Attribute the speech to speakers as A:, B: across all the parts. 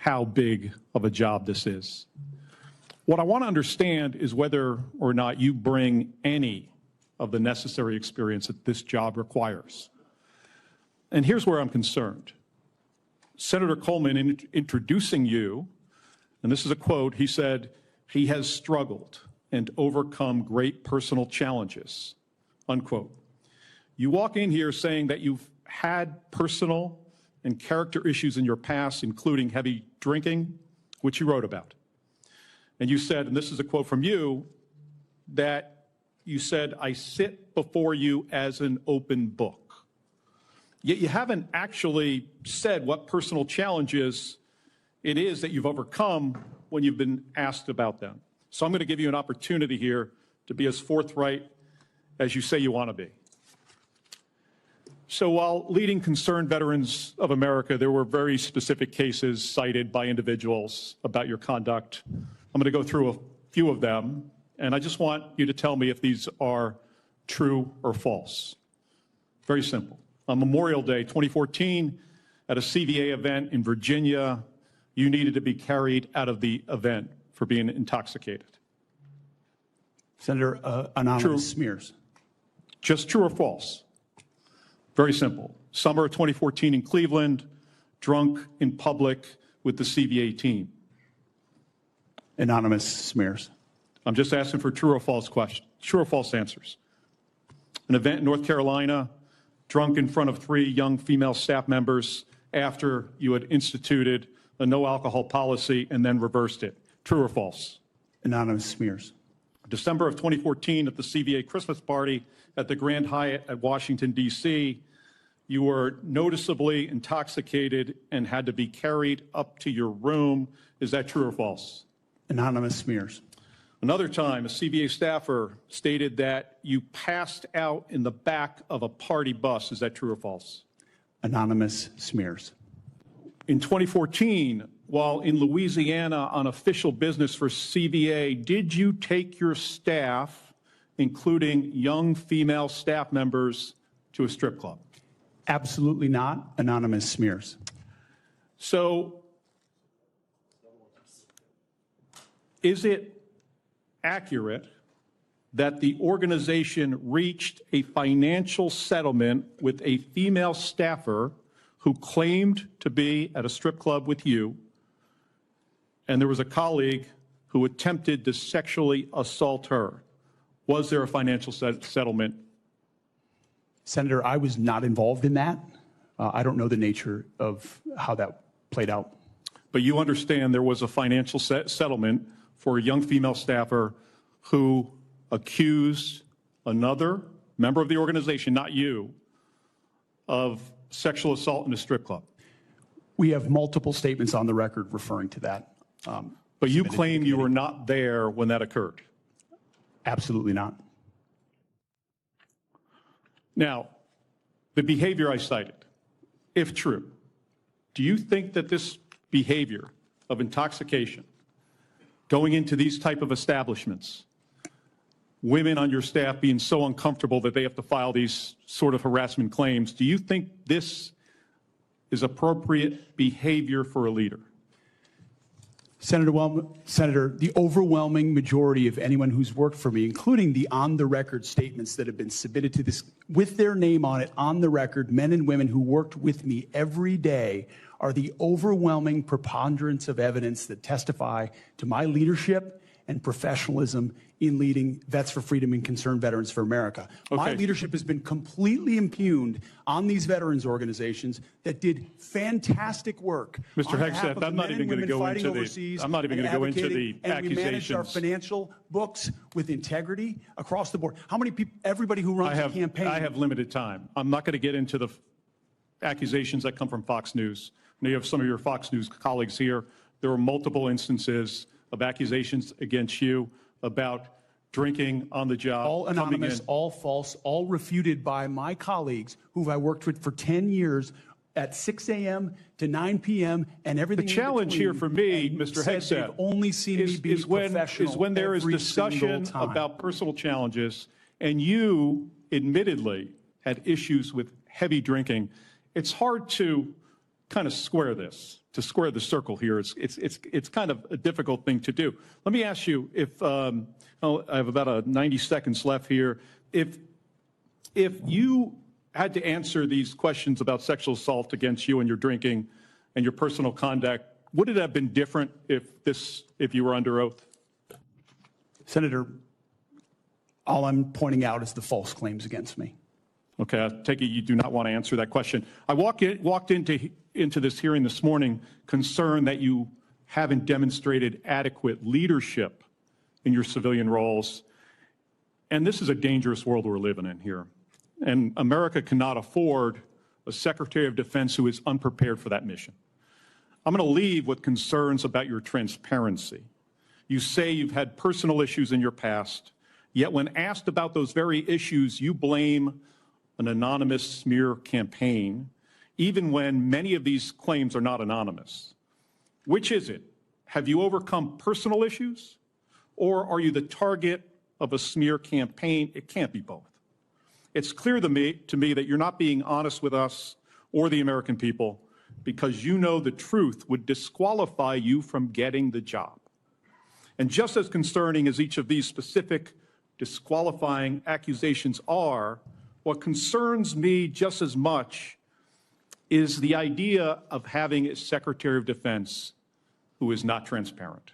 A: how big of a job this is. What I want to understand is whether or not you bring any of the necessary experience that this job requires. And here's where I'm concerned. Senator Coleman, in introducing you, and this is a quote, he said, "He has struggled and overcome great personal challenges," unquote. You walk in here saying that you've had personal and character issues in your past, including heavy drinking, which you wrote about. And you said, and this is a quote from you, that you said, "I sit before you as an open book." Yet you haven't actually said what personal challenges it is that you've overcome when you've been asked about them. So I'm going to give you an opportunity here to be as forthright as you say you want to be. So while leading Concerned Veterans of America, there were very specific cases cited by individuals about your conduct. I'm going to go through a few of them, and I just want you to tell me if these are true or false. Very simple. On Memorial Day 2014, at a CVA event in Virginia, you needed to be carried out of the event for being intoxicated.
B: Senator, anonymous smears.
A: Just true or false? Very simple. Summer of 2014 in Cleveland, drunk in public with the CVA team.
B: Anonymous smears.
A: I'm just asking for true or false questions, true or false answers. An event in North Carolina, drunk in front of 3 young female staff members after you had instituted a no alcohol policy and then reversed it. True or false?
B: Anonymous smears.
A: December of 2014 at the CVA Christmas party at the Grand Hyatt at Washington, D.C., you were noticeably intoxicated and had to be carried up to your room. Is that true or false?
B: Anonymous smears.
A: Another time, a CVA staffer stated that you passed out in the back of a party bus. Is that true or false?
B: Anonymous smears.
A: In 2014, while in Louisiana on official business for CVA, did you take your staff, including young female staff members, to a strip club?
B: Absolutely not. Anonymous smears.
A: So, is it accurate that the organization reached a financial settlement with a female staffer who claimed to be at a strip club with you, and there was a colleague who attempted to sexually assault her? Was there a financial settlement?
B: Senator, I was not involved in that. I don't know the nature of how that played out.
A: But you understand there was a financial settlement for a young female staffer who accused another member of the organization, not you, of sexual assault in a strip club.
B: We have multiple statements on the record referring to that.
A: But you claim you were not there when that occurred.
B: Absolutely not.
A: Now, the behavior I cited, if true, do you think that this behavior of intoxication, going into these type of establishments, women on your staff being so uncomfortable that they have to file these sort of harassment claims, do you think this is appropriate behavior for a leader?
B: Senator, the overwhelming majority of anyone who's worked for me, including the on-the-record statements that have been submitted to this, with their name on it, on the record, men and women who worked with me every day, are the overwhelming preponderance of evidence that testify to my leadership and professionalism in leading Vets for Freedom and Concerned Veterans for America. Okay. My leadership has been completely impugned on these veterans organizations that did fantastic work.
A: Mr. Hegseth, I'm not even going to go into the accusations.
B: And we managed our financial books with integrity across the board. How many people, everybody who runs the campaign.
A: I have limited time. I'm not going to get into the accusations that come from Fox News. I know you have some of your Fox News colleagues here. There were multiple instances of accusations against you about drinking on the job.
B: All anonymous, all false, all refuted by my colleagues who I worked with for 10 years at 6 a.m. to 9 p.m. and everything.
A: The challenge here for me, Mr. Hegseth,
B: only seen me be professional
A: is when there is discussion about personal challenges and you admittedly had issues with heavy drinking. It's hard to kind of square this. to square the circle here. It's kind of a difficult thing to do. Let me ask you if I have about 90 seconds left here. If you had to answer these questions about sexual assault against you and your drinking and your personal conduct, would it have been different if you were under oath?
B: Senator, all I'm pointing out is the false claims against me.
A: Okay, I take it you do not want to answer that question. I walked into this hearing this morning concerned that you haven't demonstrated adequate leadership in your civilian roles. And this is a dangerous world we're living in here. And America cannot afford a Secretary of Defense who is unprepared for that mission. I'm going to leave with concerns about your transparency. You say you've had personal issues in your past, yet when asked about those very issues, you blame an anonymous smear campaign, even when many of these claims are not anonymous. Which is it? Have you overcome personal issues, or are you the target of a smear campaign? It can't be both. It's clear to me that you're not being honest with us or the American people because you know the truth would disqualify you from getting the job. And just as concerning as each of these specific disqualifying accusations are, what concerns me just as much is the idea of having a Secretary of Defense who is not transparent.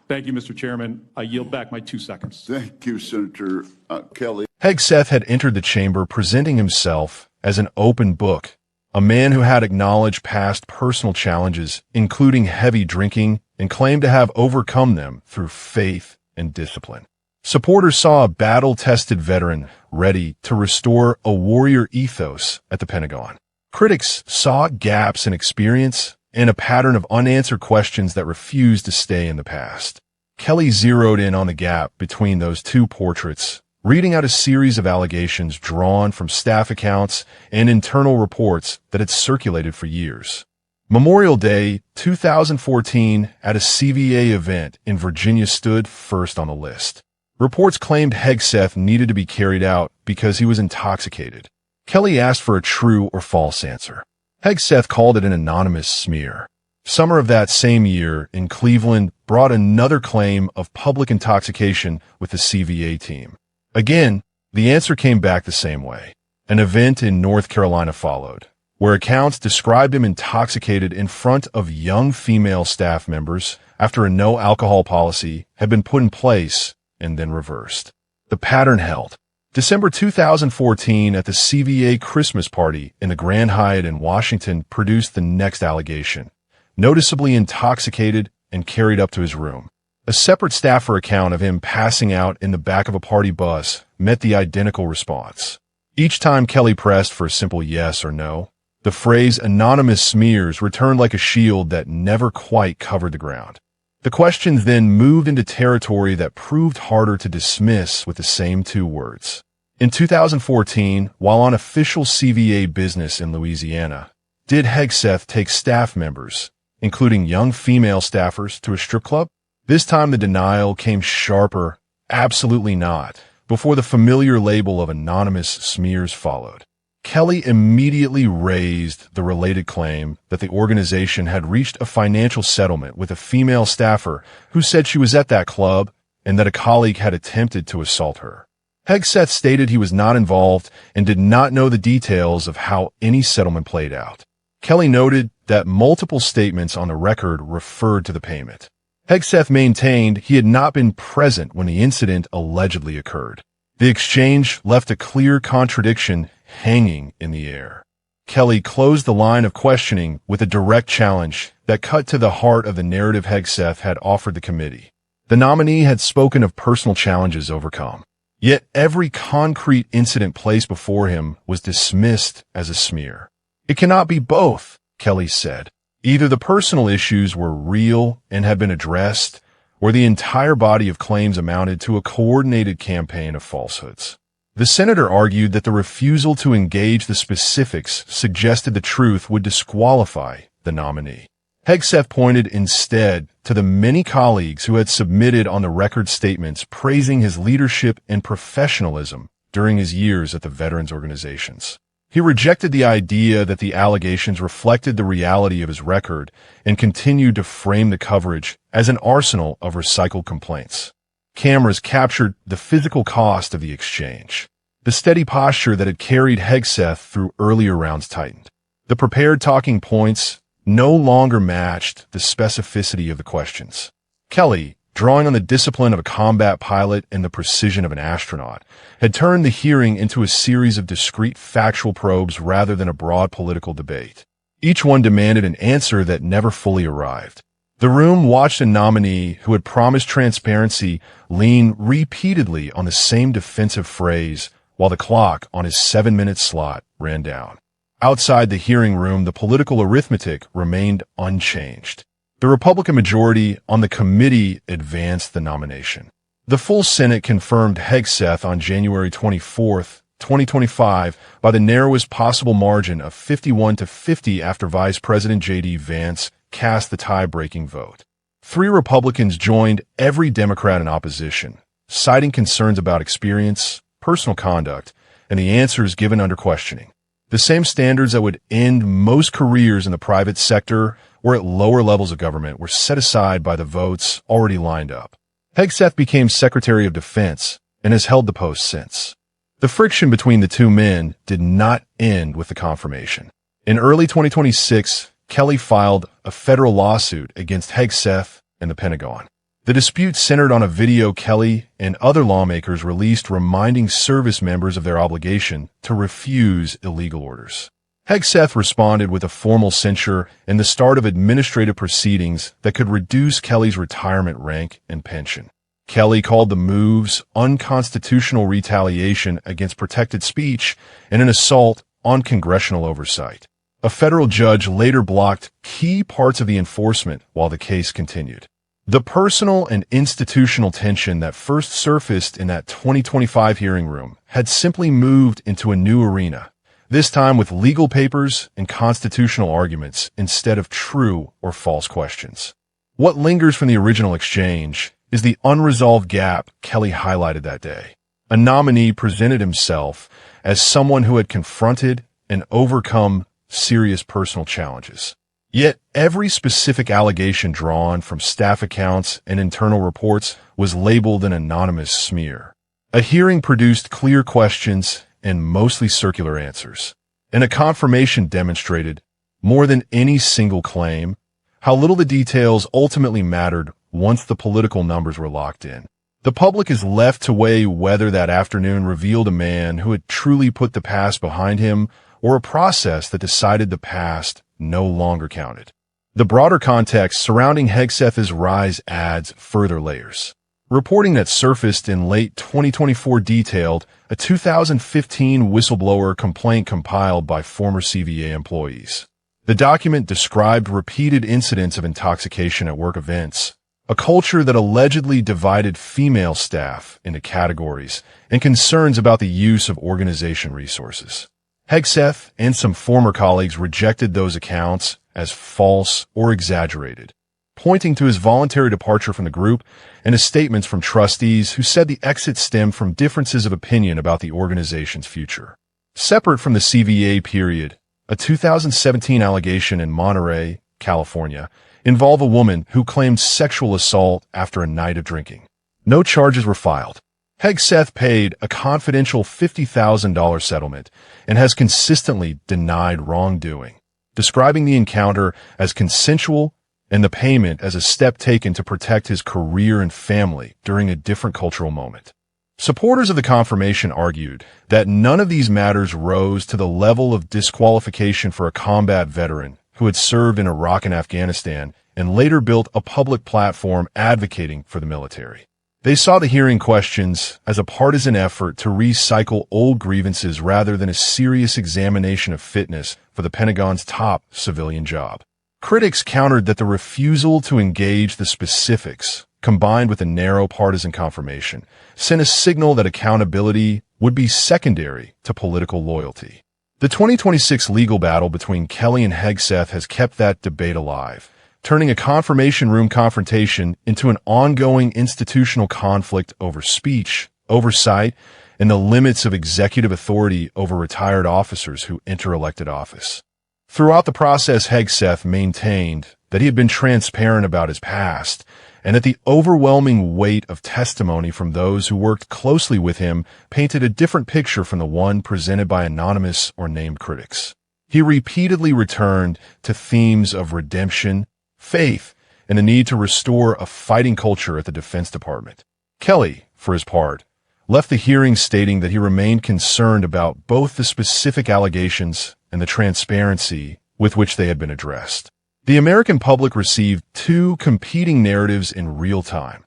A: Thank you, Mr. Chairman. I yield back my 2 seconds.
C: Thank you, Senator Kelly.
D: Hegseth had entered the chamber presenting himself as an open book, a man who had acknowledged past personal challenges, including heavy drinking, and claimed to have overcome them through faith and discipline. Supporters saw a battle-tested veteran ready to restore a warrior ethos at the Pentagon. Critics saw gaps in experience and a pattern of unanswered questions that refused to stay in the past. Kelly zeroed in on the gap between those two portraits, reading out a series of allegations drawn from staff accounts and internal reports that had circulated for years. Memorial Day 2014 at a CVA event in Virginia stood first on the list. Reports claimed Hegseth needed to be carried out because he was intoxicated. Kelly asked for a true or false answer. Hegseth called it an anonymous smear. Summer of that same year in Cleveland brought another claim of public intoxication with the CVA team. Again, the answer came back the same way. An event in North Carolina followed, where accounts described him intoxicated in front of young female staff members after a no-alcohol policy had been put in place and then reversed. The pattern held. December 2014 at the CVA Christmas party in the Grand Hyatt in Washington produced the next allegation. Noticeably intoxicated and carried up to his room. A separate staffer account of him passing out in the back of a party bus met the identical response. Each time Kelly pressed for a simple yes or no, the phrase anonymous smears returned like a shield that never quite covered the ground. The questions then moved into territory that proved harder to dismiss with the same two words. In 2014, while on official CVA business in Louisiana, did Hegseth take staff members, including young female staffers, to a strip club? This time the denial came sharper, absolutely not, before the familiar label of anonymous smears followed. Kelly immediately raised the related claim that the organization had reached a financial settlement with a female staffer who said she was at that club and that a colleague had attempted to assault her. Hegseth stated he was not involved and did not know the details of how any settlement played out. Kelly noted that multiple statements on the record referred to the payment. Hegseth maintained he had not been present when the incident allegedly occurred. The exchange left a clear contradiction hanging in the air. Kelly closed the line of questioning with a direct challenge that cut to the heart of the narrative Hegseth had offered the committee. The nominee had spoken of personal challenges overcome, yet every concrete incident placed before him was dismissed as a smear. It cannot be both, Kelly said. Either the personal issues were real and had been addressed, or the entire body of claims amounted to a coordinated campaign of falsehoods. The senator argued that the refusal to engage the specifics suggested the truth would disqualify the nominee. Hegseth pointed instead to the many colleagues who had submitted on the record statements praising his leadership and professionalism during his years at the veterans organizations. He rejected the idea that the allegations reflected the reality of his record and continued to frame the coverage as an arsenal of recycled complaints. Cameras captured the physical cost of the exchange. The steady posture that had carried Hegseth through earlier rounds tightened. The prepared talking points no longer matched the specificity of the questions. Kelly, drawing on the discipline of a combat pilot and the precision of an astronaut, had turned the hearing into a series of discrete factual probes rather than a broad political debate. Each one demanded an answer that never fully arrived. The room watched a nominee who had promised transparency lean repeatedly on the same defensive phrase while the clock on his 7-minute slot ran down. Outside the hearing room, the political arithmetic remained unchanged. The Republican majority on the committee advanced the nomination. The full Senate confirmed Hegseth on January 24, 2025, by the narrowest possible margin of 51-50 after Vice President J.D. Vance cast the tie-breaking vote. 3 Republicans joined every Democrat in opposition, citing concerns about experience, personal conduct, and the answers given under questioning. The same standards that would end most careers in the private sector or at lower levels of government were set aside by the votes already lined up. Hegseth became Secretary of Defense and has held the post since. The friction between the two men did not end with the confirmation. In early 2026, Kelly filed a federal lawsuit against Hegseth and the Pentagon. The dispute centered on a video Kelly and other lawmakers released reminding service members of their obligation to refuse illegal orders. Hegseth responded with a formal censure and the start of administrative proceedings that could reduce Kelly's retirement rank and pension. Kelly called the moves unconstitutional retaliation against protected speech and an assault on congressional oversight. A federal judge later blocked key parts of the enforcement while the case continued. The personal and institutional tension that first surfaced in that 2025 hearing room had simply moved into a new arena, this time with legal papers and constitutional arguments instead of true or false questions. What lingers from the original exchange is the unresolved gap Kelly highlighted that day. A nominee presented himself as someone who had confronted and overcome serious personal challenges. Yet every specific allegation drawn from staff accounts and internal reports was labeled an anonymous smear. A hearing produced clear questions and mostly circular answers, and a confirmation demonstrated, more than any single claim, how little the details ultimately mattered once the political numbers were locked in. The public is left to weigh whether that afternoon revealed a man who had truly put the past behind him or a process that decided the past no longer counted. The broader context surrounding Hegseth's rise adds further layers. Reporting that surfaced in late 2024 detailed a 2015 whistleblower complaint compiled by former CVA employees. The document described repeated incidents of intoxication at work events, a culture that allegedly divided female staff into categories, and concerns about the use of organization resources. Hegseth and some former colleagues rejected those accounts as false or exaggerated, pointing to his voluntary departure from the group and his statements from trustees who said the exit stemmed from differences of opinion about the organization's future. Separate from the CVA period, a 2017 allegation in Monterey, California, involved a woman who claimed sexual assault after a night of drinking. No charges were filed. Hegseth paid a confidential $50,000 settlement and has consistently denied wrongdoing, describing the encounter as consensual and the payment as a step taken to protect his career and family during a different cultural moment. Supporters of the confirmation argued that none of these matters rose to the level of disqualification for a combat veteran who had served in Iraq and Afghanistan and later built a public platform advocating for the military. They saw the hearing questions as a partisan effort to recycle old grievances rather than a serious examination of fitness for the Pentagon's top civilian job. Critics countered that the refusal to engage the specifics, combined with a narrow partisan confirmation, sent a signal that accountability would be secondary to political loyalty. The 2026 legal battle between Kelly and Hegseth has kept that debate alive, turning a confirmation room confrontation into an ongoing institutional conflict over speech, oversight, and the limits of executive authority over retired officers who enter elected office. Throughout the process, Hegseth maintained that he had been transparent about his past, and that the overwhelming weight of testimony from those who worked closely with him painted a different picture from the one presented by anonymous or named critics. He repeatedly returned to themes of redemption, faith, and the need to restore a fighting culture at the Defense Department. Kelly, for his part, left the hearing stating that he remained concerned about both the specific allegations and the transparency with which they had been addressed. The American public received two competing narratives in real time.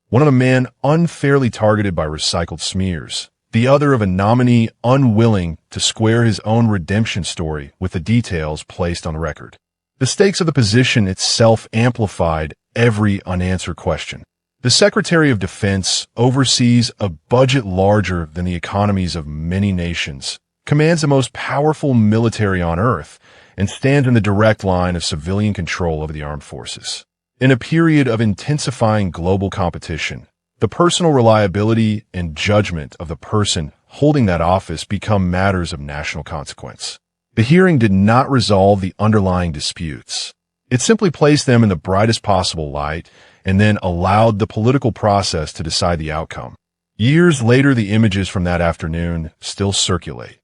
D: One of a man unfairly targeted by recycled smears, the other of a nominee unwilling to square his own redemption story with the details placed on record. The stakes of the position itself amplified every unanswered question. The Secretary of Defense oversees a budget larger than the economies of many nations, commands the most powerful military on earth, and stands in the direct line of civilian control over the armed forces. In a period of intensifying global competition, the personal reliability and judgment of the person holding that office become matters of national consequence. The hearing did not resolve the underlying disputes. It simply placed them in the brightest possible light and then allowed the political process to decide the outcome. Years later, the images from that afternoon still circulate.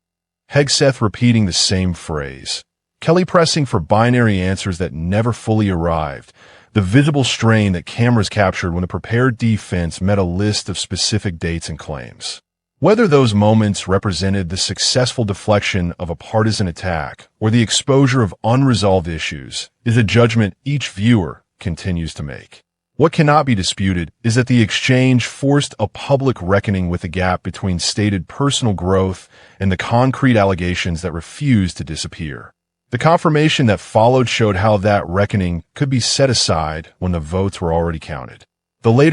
D: Hegseth repeating the same phrase. Kelly pressing for binary answers that never fully arrived. The visible strain that cameras captured when the prepared defense met a list of specific dates and claims. Whether those moments represented the successful deflection of a partisan attack or the exposure of unresolved issues is a judgment each viewer continues to make. What cannot be disputed is that the exchange forced a public reckoning with the gap between stated personal growth and the concrete allegations that refused to disappear. The confirmation that followed showed how that reckoning could be set aside when the votes were already counted. The later